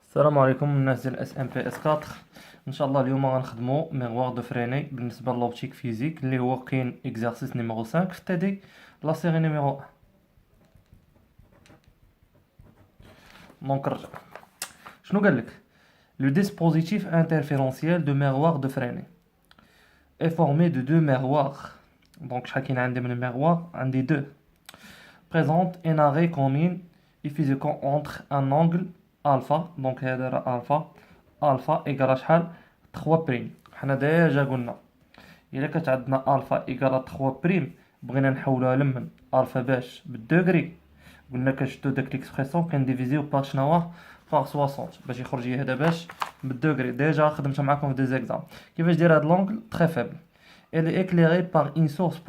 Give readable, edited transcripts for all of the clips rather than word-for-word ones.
السلام عليكم الناس ديال اس ام بي اس 4. ان شاء الله اليوم غنخدموا ميغوار دو فريني بالنسبه للوبتيك فيزيك اللي هو كاين اكزرسيس نيميرو 5 في تي لا سيري نيميرو 1. دونك نرجع شنو قال لك. لو ديسبوزيتيف انترفيرونسيال دو ميغوار دو فريني est formé de deux miroirs. Donc شحال كاين عندي من miroir؟ عندي deux. Présente un arrêt commune et physiquement entre un angle alpha. Donc هذا راه alpha égale شحال 3 بريم. حنا ديجا قلنا الا كانت عندنا الفا ايكال 3 بريم بغينا نحولوها لمن الفا باش بالدوغري، قلنا كنشدو داك ليكسبريسيون كنديفيزيو باغ شناهو باغ 60 باش يخرج لي هذا باش بالدوغري. ديجا خدمت معكم في دي زيكزام كيفاش داير هاد لونغل تري فيبل. elle est éclairée par une source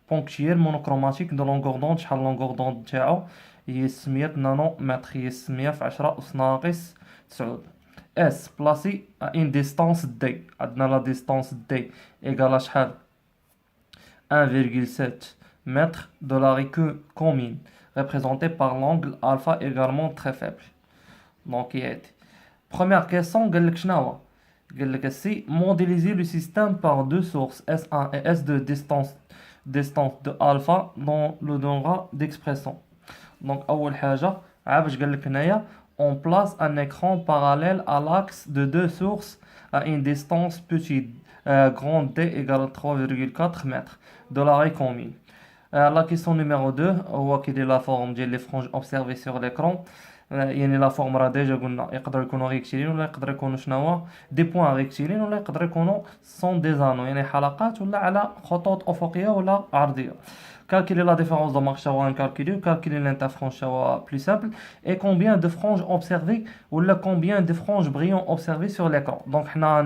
ponctuelle monochromatique de longueur d'onde. شحال longueur d'onde تاعو؟ هي 600 نانومتر، هي 600 في 10 أس ناقص 9. S placé à une distance d. عندنا la distance d égale à شحال 1,7 mètres de l'arrêt commune représenté par l'angle alpha également très faible. Donc première question قال لك شنو هو؟ قال لك si modéliser le système par deux sources S1 et S2 distance de alpha dans le donnera d'expression. Donc أول حاجة عا قال لك هنايا on place un écran parallèle à l'axe de deux sources à une distance petite grande d égale 3,4 mètres de l'arrêt commune. La question numéro 2 هو quelle est la forme ديال les franges observées sur l'écran. يعني لا فورم راه ديجا قلنا يقدروا يكونوا ريكتيلين ولا يقدروا يكونوا شنو هو دي بوين ريكتيلين ولا يقدروا يكونوا سون دي زانو يعني حلقات ولا على خطوط افقيه ولا عرضيه. Calculer la différence de marche à calculer l'interfranche plus simple et combien de franges observées ou là combien de franges brillants observées sur l'écran. Donc on a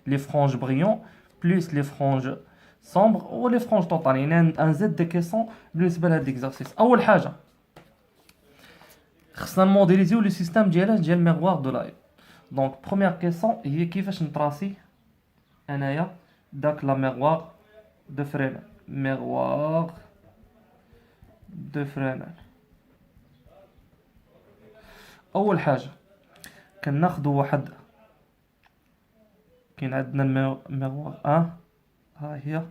les franges brillants plus les franges sombres ou les franges totales. Il y a un Z de questions بالنسبه لهذا l'exercice. اول حاجه خصنا نموديليزيو لو سيستيم ديال ميغوار دو لايف. دونك بروميير كيسيون هي كيفاش نطراسي انايا داك لا ميغوار دو فرينال. ميغوار دو فرينال اول حاجه كناخدو واحد كاين عندنا الميغوار ها هي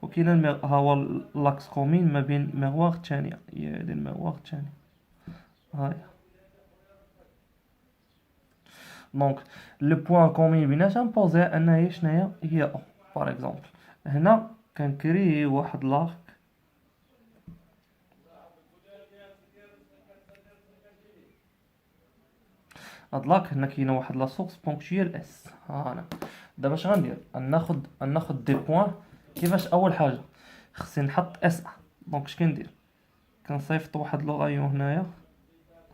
وكاين ها هو لاكس كومين ما بين ميغوار الثانيه هي هادي الميغوار الثانيه هاي. دونك لو بوين كومين بيناتهم بوزي انها شناهي هي او باغ اكزومبل. هنا كنكري واحد لاك هاد لاك هنا كاينه واحد لا سورس بونكتويال اس. ها انا دابا اش غندير ناخد دي بوين. كيفاش؟ اول حاجه خصني نحط اس. دونك اش كندير كنصيفط واحد لو غايون هنايا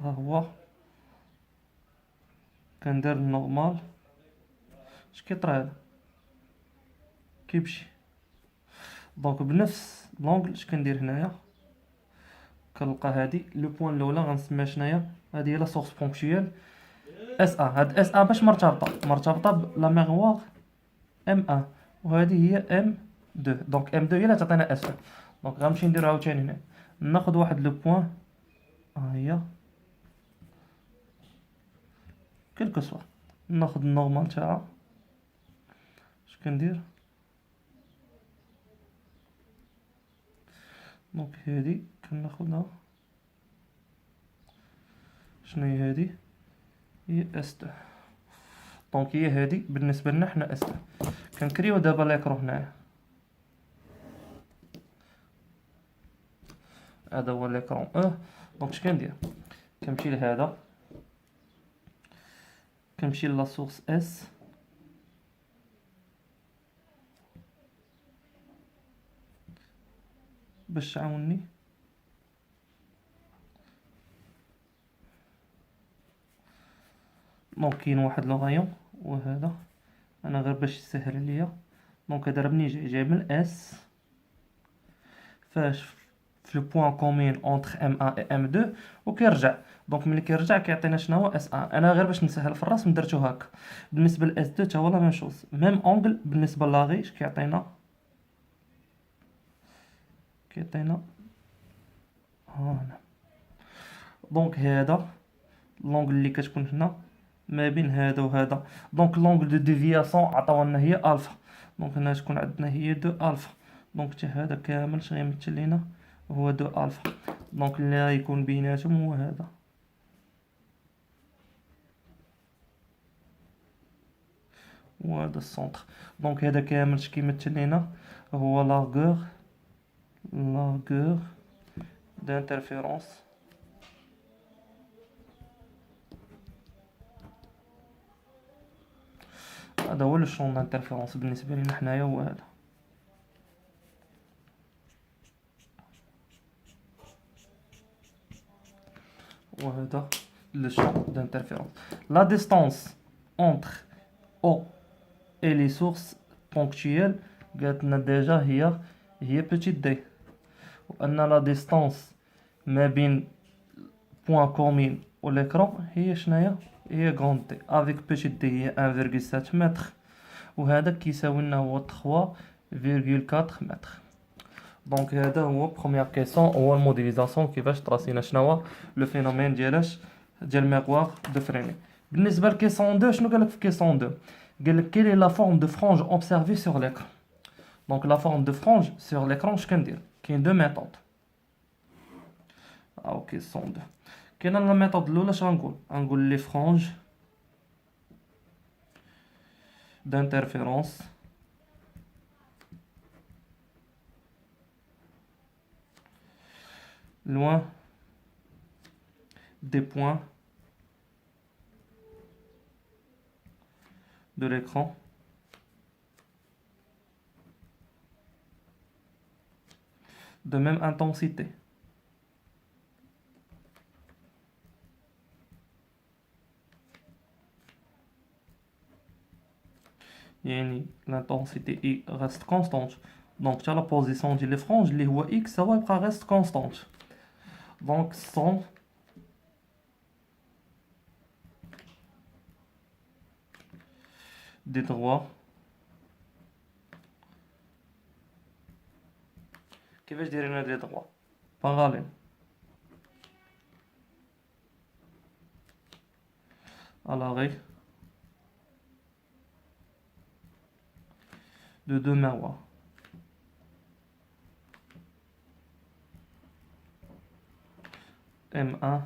ها هو كندير النورمال اش كيطرى هذا كيمشي. دونك بنفس لونغل اش كندير هنايا كنلقى هادي لو بوين الاولى غنسميها شناهي هادي هي لا سورس بونكتويال اس ا. هاد اس ا باش مرتبطه بلا ميغوار ام ا وهذه هي ام 2. دونك ام 2 هي اللي تعطينا اس 1. دونك غنمشي ندير عاوتاني هنا ناخذ واحد لو بوين ها هي كلكو سوا ناخذ النورمال تاعها اش كندير. دونك هادي كناخذها شنو هي هادي هي اس 2. دونك هي هادي بالنسبه لنا حنا اس 2. كنكريو دابا ليكرو هنايا هذا هو ليكرون دونك اش كندير كنمشي لهذا كنمشي لا سورس اس باش تعاوني دونك كاين واحد لو غايون وهذا انا غير باش يسهل عليا. دونك هذا راه منين جاي من اس فاش في لو بوين كومين اونتر ام 1 و ام 2 وكيرجع. دونك ملي كيرجع كيعطينا شنو هو اس 1. انا غير باش نسهل في الراس درتو هكا. بالنسبه لاس 2 حتى هو لا ميم شوز ميم اونغل بالنسبه لاغي اش كيعطينا هنا. دونك هذا لونغل اللي كتكون هنا ما بين هذا وهذا. دونك لونغل دو ديفياسيون عطاو لنا هي الفا. دونك هنا تكون عندنا هي دو الفا. دونك حتى هذا كامل شنو غيمثل لينا هو دو الفا. دونك اللي يكون بيناتهم هو هذا. وهذا السونتر. دونك هذا كامل اش كيمثل لينا هو لاغور دانترفيرونس هذا هو لو شون دانترفيرونس بالنسبه لنا حنايا هو هذا. وهذا لو شون دانترفيرونس. لا ديستانس entre او et les sources ponctuelles قالت لنا ديجا هي بيتيت دي. وان لا ديستانس ما بين بوان كومين و ليكرون هي شناهي هي غروند دي افيك بيتيت دي هي 1.7 متر. وهذا كيساوي لنا هو 3.4 متر. دونك هذا هو بروميير كيسيون هو الموديليزاسيون كيفاش تراسينا شنو لو فينومين ديال ميغوار دو فريني. بالنسبه لكيسيون 2 شنو قالك في كيسيون 2 قالك كيل est la forme de frange observée sur l'écran. Donc la forme de frange sur l'écran اش كندير كاين دو ميثود. كيسيون 2 كاينه لا ميثود الاولى اش غنقول لي فرانج d'interférence loin des points de l'écran de même intensité. يعني l'intensité I reste constante. Donc tu as la position de les franges اللي هو X ça va يبقى reste constante. Donc sont des droits كيفاش دايرين دي droits parallèles à l'arrêt de deux miroirs M1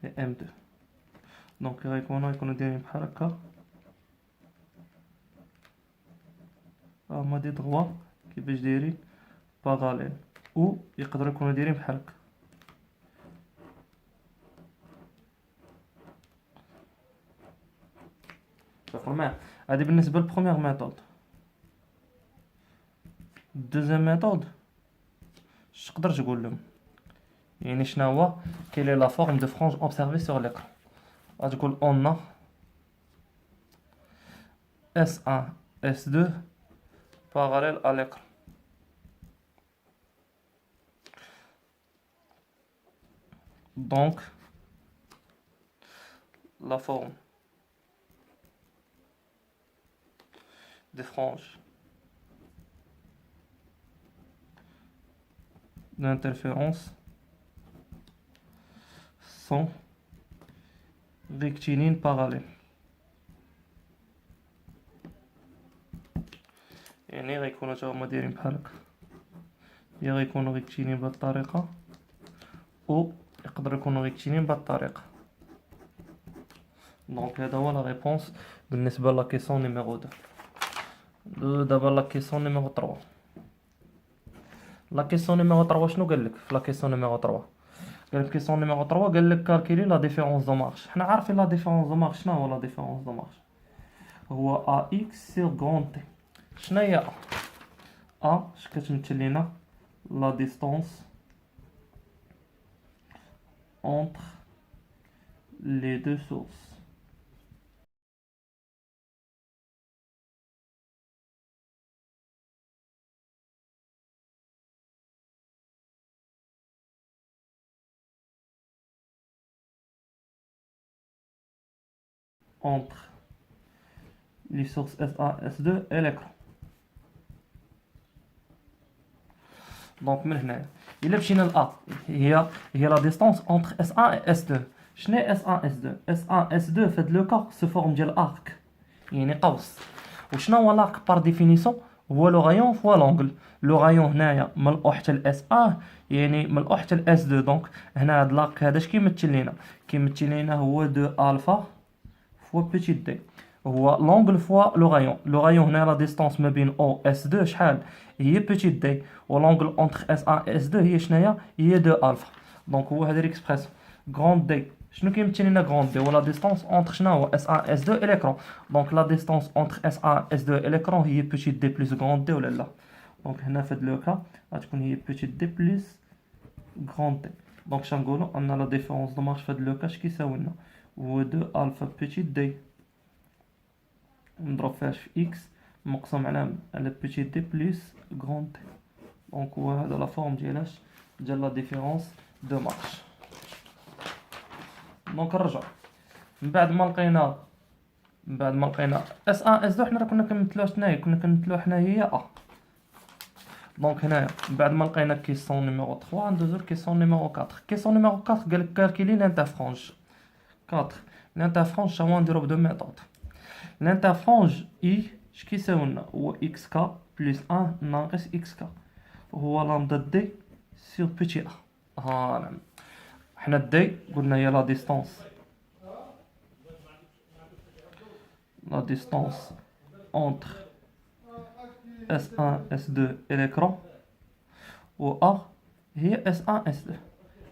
et M2. Donc يكونوا دايرين بحال هكا هما دي droits كيفاش دايرين باراليل او يقدروا يكونوا دايرين بحال هكا. شوفوا معايا هادي بالنسبه للبروميير ميثود. الدوزيام ميثود اش تقدر تقول لهم يعني شنو هو كيل est la forme de frange observée sur l'écran. غتقول on a S1 S2 parallèle à l'écran. Donc la forme des franges d'interférence sont rectilignes parallèles. يعني غيكونوا تا هما دايرين بحال هكا يا غيكونوا ريكتيلين بهاد الطريقه او يقدروا يكونوا ريكتيلين بهاد الطريقه. دونك هذا هو لا ريبونس بالنسبه لا كيسيون نيميرو 2. دابا لا كيسيون نيميرو 3. لا كيسيون نيميرو 3 شنو قال لك في لا كيسيون نيميرو 3 قال لك كيسيون نيميرو 3 قال لك كالكولي لا ديفيرونس دو مارش. حنا عارفين لا ديفيرونس دو مارش. شنو هو لا ديفيرونس دو مارش هو ا اكس سير غون تي. شنو هي ا اش كتمثل لينا لا ديستانس entre les deux sources. Entre les sources S1 S2 et l'écran. دونك من هنا الا مشينا ل هي لا ديستونس انتر اس 1 et اس 2. شنو اس 1 اس 2؟ اس 1 اس 2 في هاد لو كا سو فورم ديال ارك، يعني قوس. وشنو هو لارك بار ديفينيسيون؟ هو لو غايون فوا لونغل. لو غايون هنايا ملؤوح حتى الاس 1 يعني ملؤوح حتى الاس 2. دونك هنا هاد لارك هذا اش كيمثل لينا؟ كيمثل لينا هو 2 الفا فوا بيتيت دي، هو لونغل فوا لو غايون. لو غايون هنا لا ديستونس ما بين او اس 2 شحال؟ هي بيتيت دي، و لونغل اونتر اس 1 اس 2 هي شناهي؟ هي 2 الفا. دونك هو هذا ليكسبريسيون غروند دي. شنو كيمثل لنا غروند دي؟ هو لا ديستونس اونتر شنو هو اس 1 اس 2 اي ليكرون. دونك لا ديستونس اونتر اس 1 اس 2 اي ليكرون هي بيتيت دي بلس غروند دي ولا لا؟ دونك هنا في هاد لو كا غتكون هي بيتيت دي بلس غروند دي. دونك شنقولوا ان لا ديفيرونس دو مارش في هاد لو كا اش كيساوي لنا؟ هو 2 الفا بيتيت دي نضرب فيهاش في اكس مقسوم على بيتيت دي بلس غروند دي. دونك هو هذا لا فورم ديالاش ديال لا ديفيرونس دو مارش. دونك نرجع من بعد ما لقينا اس 1 اس 2 حنا راه كنا كنمثلوها حنايا، كنا كنمثلوها حنايا ا. دونك هنايا من بعد ما لقينا كيسيون نيميرو 3 ندوزو لكيسيون نيميرو 4. كيسيون نيميرو 4 قال لك كالكيلي لانترفرونج 4. لانترفرونج تا هو نديرو بدو ميثود. لانترفرونج اي اش كيساوي لنا؟ هو اكس كا بلس 1 ناقص اكس كا، وهو لامدا دي سور بيتي ا. نعم حنا دي قلنا هي لا ديستونس entre S1 S2 et l'écran, و A هي S1 S2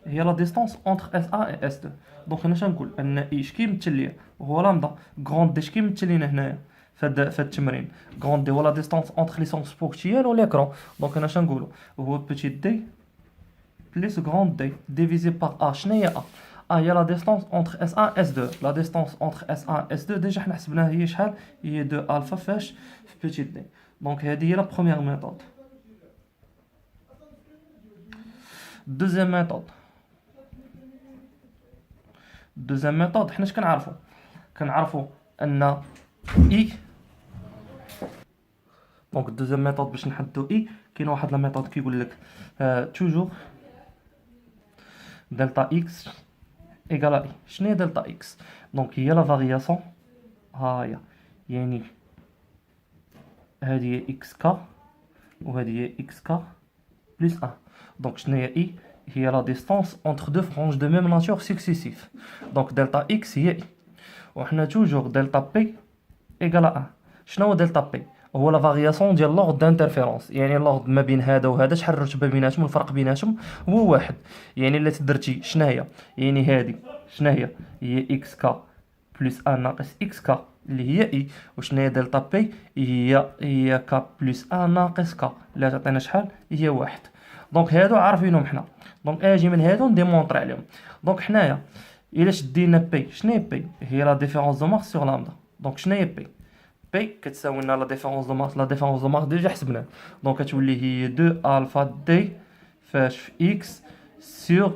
هي لا ديستونس entre S1 et S2. دونك هنا شنقول ان اي اش كيمثل ليا؟ هو لامدا. غروند دي اش كيمثل لينا هنايا في هاد التمرين؟ غروند دي هو لا ديستونس entre لي سونس بوكتيال و l'écran. دونك هنا شنقولوا؟ هو بيتيت دي بلس غروند دي ديفيزي بار ا. شنو هي ا؟ هي لا ديستونس اونتر اس 1 اس 2. لا ديستونس اونتر اس 1 اس 2 ديجا حنا حسبناها هي شحال؟ هي 2 الفا فاش في بيتيت دي. دونك هذه هي لا بروميير ميثود. دوزيام ميثود حنا اش كنعرفوا ان اي. دونك دوزيام ميثود باش نحددوا اي كاين واحد لا ميثود كيقول لك توجور دلتا اكس ايكال اي. شنو هي دلتا اكس؟ دونك هي لا فارياسيون هاهي، يعني هذه هي اكس كا وهذه هي اكس كا بلس 1. دونك شنو هي اي؟ هي لا ديستونس اونتر دو فرونج دو ميم ناتور سكسيسيف. دونك دلتا اكس هي اي، وحنا توجور دلتا بي ايكال 1. شنو هو دلتا بي؟ هو لا فارياسيون ديال لوغد دانترفيرونس، يعني لوغد ما بين هذا وهذا شحال الرتبه بيناتهم، الفرق بيناتهم هو واحد. يعني الا تدرتي شنو هي، يعني هذه شنو هي اكس كا بلس 1 ناقص اكس كا اللي هي اي. وشنو هي دلتا بي؟ هي كا بلس 1 ناقص كا اللي تعطينا شحال؟ هي واحد. دونك هادو عارفينهم حنا، دونك اجي من هادو نديمونطري عليهم. دونك حنايا الا شدينا بي، شنو هي بي؟ هي لا ديفيرونس دو مارس سور لامدا. دونك شنو هي بي؟ بي كتساوي لنا لا ديفيرونس دو مارس. لا ديفيرونس دو مارس ديجا حسبناه، دونك كتولي هي 2 الفا دي فاش في اكس سور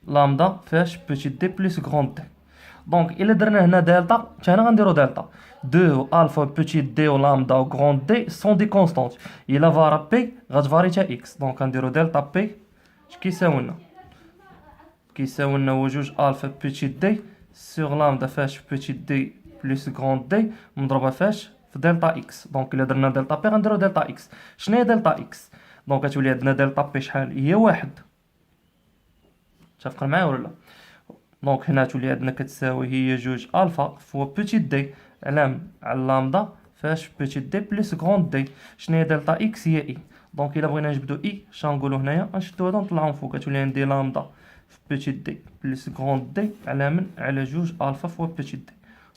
لامدا فاش بيتيت دي بلس غروند دي. دونك الا درنا هنا دلتا حتى هنا غنديرو دلتا 2 الفا بيتيت دي و لامدا و غروند دي سون دي كونستانت. الا فارا بي غتفاري تا اكس، دونك غنديرو دلتا بي اش كيساوي لنا؟ كيساوي لنا هو 2 الفا بيتيت دي سور لامدا فاش بيتيت دي بلس غروند دي مضروبه فاش في دلتا اكس. دونك الا درنا دلتا بي غنديرو دلتا اكس. شنو هي دلتا اكس؟ دونك كتولي عندنا دلتا بي شحال؟ هي واحد. متفقين معايا ولا لا؟ دونك هنا تولي عندنا كتساوي هي 2 الفا فوا بيتيت دي على لامدا فاش بيتيت دي بلس غروند دي. شنو هي دلتا اكس؟ هي اي. دونك الا بغينا نجبدو اي شنقولو هنايا؟ غنشدو هادو نطلعوهم فوق، كتولي عندي لامدا في بيتيت دي بلس غروند دي على 2 الفا فوا بيتيت دي.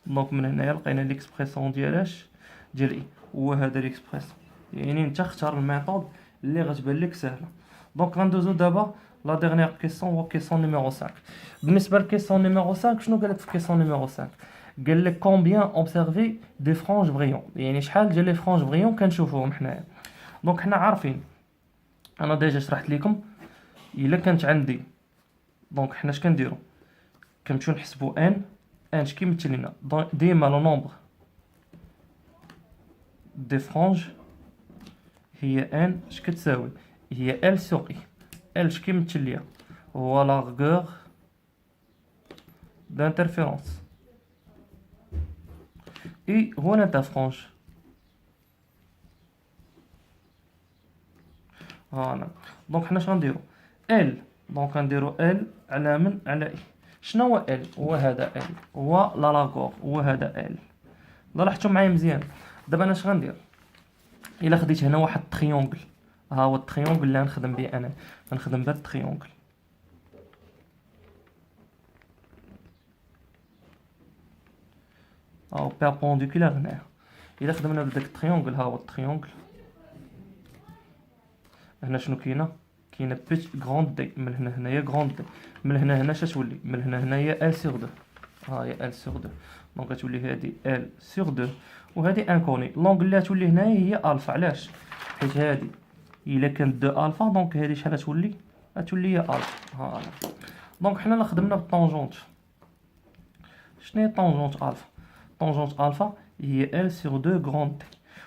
دونك من هنايا لقينا ليكسبريسيون ديالاش ديال اي، هو هذا ليكسبريسيون. يعني انت اختار الميثود اللي غتبان لك سهله. دونك غندوزو دابا لا ديرنيير كيسيون هو كيسيون نيميرو 5. بالنسبه لكيسيون نيميرو 5 شنو قال لك في كيسيون نيميرو 5؟ قال لك كومبيان اوبسيرفي دي فرانج فريون، يعني شحال ديال لي فرانج فريون كنشوفوهم حنايا. دونك حنا عارفين، انا ديجا شرحت لكم الا كانت عندي، دونك حنا اش كنديرو؟ كنمشيو نحسبو ان اش كيمثل لنا؟ ديما لو نومبر دي فرانج هي ان اش كتساوي هي ال سور اي. ال شكي يمثل ليا؟ هو لارغور دانترفيرونس، اي هو لانترفرونج. فوالا. دونك حنا اش غنديرو؟ ال، دونك غنديرو ال على من؟ على اي. شنو هو ال؟ هو هذا ال، هو لاغور، هو هذا ال. لاحظتوا معايا مزيان؟ دابا انا اش غندير؟ الا خديت هنا واحد التريونغل، ها هو التريونغل اللي غنخدم به انا، غنخدم بهاد التريونغل. او بيربونديكولار هنايا. الا خدمنا بداك التريونغل، ها هو التريونغل. هنا شنو كاينه؟ كاينه بيت غروند دي، من هنا هنايا غروند دي، من هنا اش تولي؟ من هنا هنايا ال سور 2. ها هي ال سور 2. دونك غتولي هادي ال سور 2 وهادي انكوني. لونغ اللي غتولي هنايا هي الفا. علاش؟ حيت هادي الا كانت 2 الفا، دونك هادي شحال غتولي؟ غتولي هي الفا. ها دونك حنا لا خدمنا بالطونجونت. شنو هي طونجونت الفا؟ طونجونت الفا هي ال سور 2 غروند دي.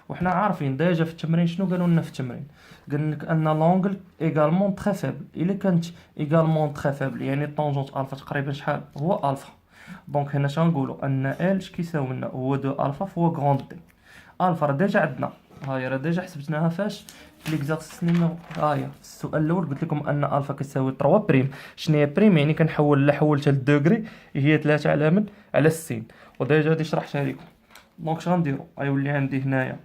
وحنا عارفين ديجا في التمرين شنو قالوا لنا في التمرين؟ قال لك ان لونغل ايغالمون تري فيبل. الا كانت ايغالمون تري فيبل يعني طونجونت الفا تقريبا شحال؟ هو الفا. دونك هنا شنقولوا؟ ان ال كيساوي لنا هو 2 الفا فهو غروند دي. الفا راه ديجا عندنا، هاهي راه ديجا حسبتناها فاش؟ في ليكزارسيس نيميرو. هاهي في السؤال الاول قلت لكم ان الفا كتساوي 3 بريم. شنو هي بريم؟ يعني كنحول، لا حولتها للدوغري هي 3 على من؟ على السين. وديجا هادي شرحتها لكم. دونك اش غنديرو؟ غيولي عندي هنايا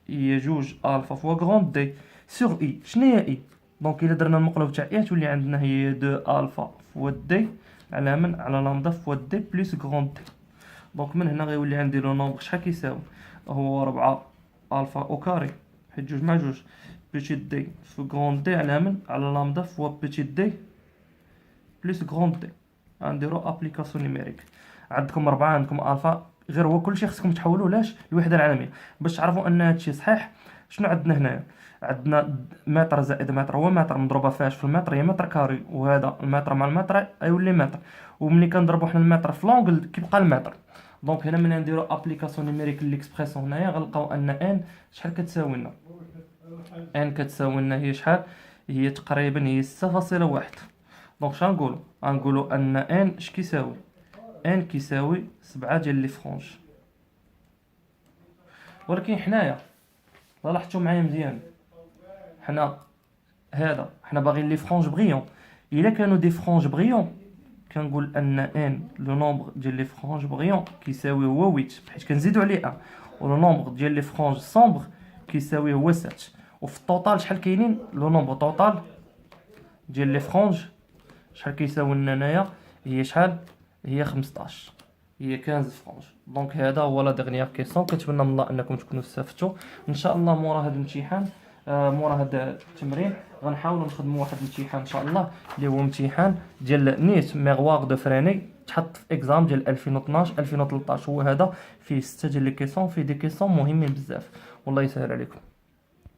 هي جوج الفا فوا غروند دي سور اي. شنو هي اي؟ دونك الا درنا المقلوب تاع اي تولي عندنا هي 2 الفا فوا دي على من؟ على لامدا فوا دي بلس غروند دي. دونك من هنا غيولي عندي لو نومبر شحال كيساوي؟ هو 4 الفا او كاري، حيت جوج مع جوج، بيتيت دي في غروند دي على من؟ على لامدا فوا بيتيت دي بلس غروند دي. غنديرو ابليكاسيون نيميريك. عندكم 4، عندكم الفا، غير هو كلشي خصكم تحولوا لاش؟ الوحده العالميه باش تعرفوا ان هادشي صحيح. شنو عندنا هنايا؟ عندنا متر زائد متر هو متر، مضروبه فاش؟ في المتر هي متر كاري، وهذا المتر مع المتر يولي متر. وملي كنضربوا حنا المتر في لونغل كيبقى المتر. دونك هنا ملي نديرو ابليكاسيون نيميريك ليكسبريسيون هنايا غنلقاو ان ان شحال كتساوي لنا؟ ان كتساوي لنا هي شحال؟ هي تقريبا هي 6.1. دونك شنقولوا؟ غنقولوا ان ان اش كيساوي؟ ان كيساوي 7 ديال لي فرونج. ولكن حنايا لاحظتوا معايا مزيان، حنا هذا حنا باغيين لي فرونج بريون. الا كانوا دي فرونج بريون كنقول ان ان لو نومبر ديال لي فرونج بريون كيساوي هو 8 حيت كنزيدوا عليه 1، ولو نومبر ديال لي فرونج سومبر كيساوي هو 7. وفي الطوطال شحال كاينين؟ لو نومبر توتال ديال لي فرونج شحال كيساوي لنا هنايا؟ هي شحال؟ هي 15، هي 15 فرونج. دونك هذا هو لا ديرنيير كيسيون. كنتمنى من الله انكم تكونوا استفدتوا. ان شاء الله مورا هذا الامتحان، مورا هذا التمرين غنحاولوا نخدموا واحد الامتحان ان شاء الله اللي هو امتحان ديال نيت ميغوار دو فريني، تحط في اكزام ديال 2012 2013. هو هذا فيه 6 ديال لي كيسيون، فيه دي كيسيون مهمين بزاف. والله يسهل عليكم.